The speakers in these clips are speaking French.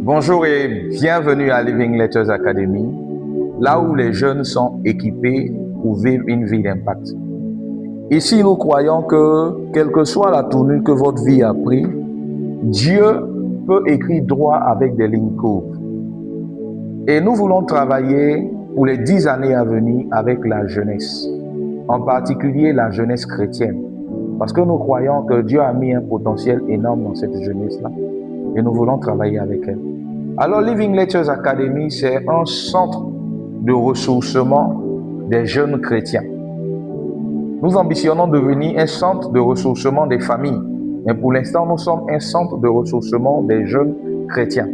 Bonjour et bienvenue à Living Letters Academy, là où les jeunes sont équipés pour vivre une vie d'impact. Ici, nous croyons que, quelle que soit la tournure que votre vie a pris, Dieu peut écrire droit avec des lignes courtes. Et nous voulons travailler pour les 10 années à venir avec la jeunesse, en particulier la jeunesse chrétienne, parce que nous croyons que Dieu a mis un potentiel énorme dans cette jeunesse-là, et nous voulons travailler avec elle. Alors, Living Letters Academy, c'est un centre de ressourcement des jeunes chrétiens. Nous ambitionnons devenir un centre de ressourcement des familles, mais pour l'instant, nous sommes un centre de ressourcement des jeunes chrétiens.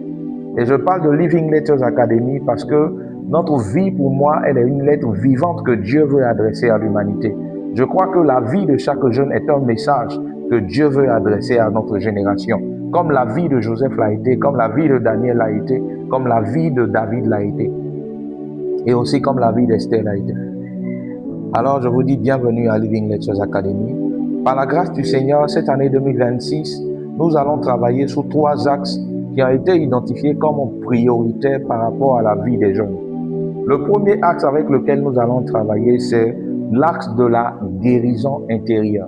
Et je parle de Living Letters Academy parce que notre vie, pour moi, elle est une lettre vivante que Dieu veut adresser à l'humanité. Je crois que la vie de chaque jeune est un message que Dieu veut adresser à notre génération. Comme la vie de Joseph l'a été, comme la vie de Daniel l'a été, comme la vie de David l'a été, et aussi comme la vie d'Esther l'a été. Alors je vous dis bienvenue à Living Letters Academy. Par la grâce du Seigneur, cette année 2026, nous allons travailler sur 3 axes qui ont été identifiés comme prioritaires par rapport à la vie des jeunes. Le premier axe avec lequel nous allons travailler, c'est l'axe de la guérison intérieure.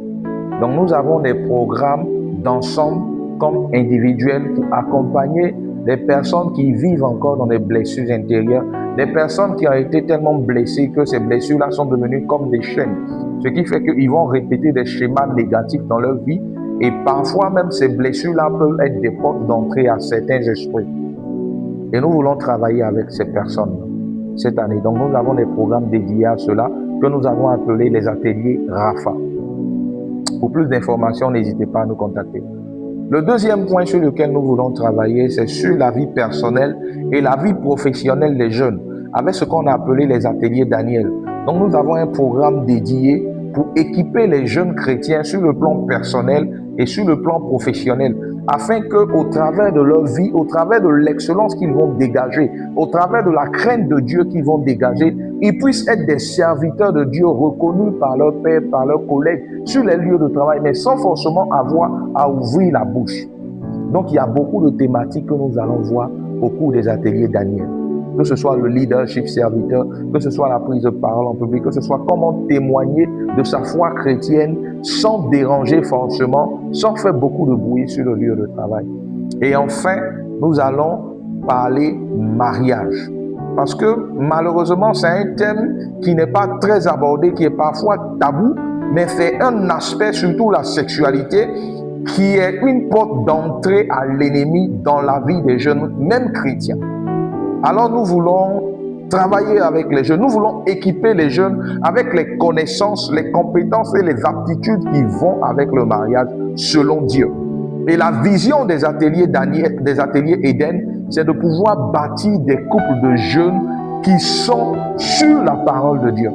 Donc nous avons des programmes d'ensemble comme individuels pour accompagner des personnes qui vivent encore dans des blessures intérieures, des personnes qui ont été tellement blessées que ces blessures-là sont devenues comme des chaînes, ce qui fait qu'ils vont répéter des schémas négatifs dans leur vie et parfois même ces blessures-là peuvent être des portes d'entrée à certains esprits. Et nous voulons travailler avec ces personnes cette année. Donc nous avons des programmes dédiés à cela que nous avons appelés les ateliers RAFA. Pour plus d'informations, n'hésitez pas à nous contacter. Le deuxième point sur lequel nous voulons travailler, c'est sur la vie personnelle et la vie professionnelle des jeunes, avec ce qu'on a appelé les ateliers Daniel. Donc nous avons un programme dédié pour équiper les jeunes chrétiens sur le plan personnel et sur le plan professionnel, afin qu'au travers de leur vie, au travers de l'excellence qu'ils vont dégager, au travers de la crainte de Dieu qu'ils vont dégager, ils puissent être des serviteurs de Dieu reconnus par leurs pairs, par leurs collègues sur les lieux de travail, mais sans forcément avoir à ouvrir la bouche. Donc il y a beaucoup de thématiques que nous allons voir au cours des ateliers Daniel. Que ce soit le leadership serviteur, que ce soit la prise de parole en public, que ce soit comment témoigner de sa foi chrétienne sans déranger forcément, sans faire beaucoup de bruit sur le lieu de travail. Et enfin, nous allons parler mariage. Parce que malheureusement, c'est un thème qui n'est pas très abordé, qui est parfois tabou, mais c'est un aspect, surtout la sexualité, qui est une porte d'entrée à l'ennemi dans la vie des jeunes, même chrétiens. Alors nous voulons travailler avec les jeunes, nous voulons équiper les jeunes avec les connaissances, les compétences et les aptitudes qui vont avec le mariage selon Dieu. Et la vision des ateliers Daniel, des ateliers Éden, c'est de pouvoir bâtir des couples de jeunes qui sont sur la parole de Dieu.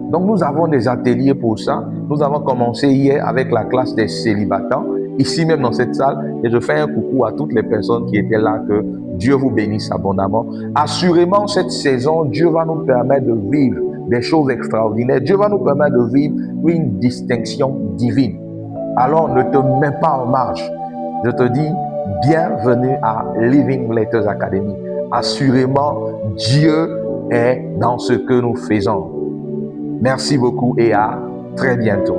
Donc nous avons des ateliers pour ça. Nous avons commencé hier avec la classe des célibataires, ici même dans cette salle, et je fais un coucou à toutes les personnes qui étaient là, que Dieu vous bénisse abondamment. Assurément, cette saison, Dieu va nous permettre de vivre des choses extraordinaires. Dieu va nous permettre de vivre une distinction divine. Alors, ne te mets pas en marge. Je te dis, bienvenue à Living Letters Academy. Assurément, Dieu est dans ce que nous faisons. Merci beaucoup et à très bientôt.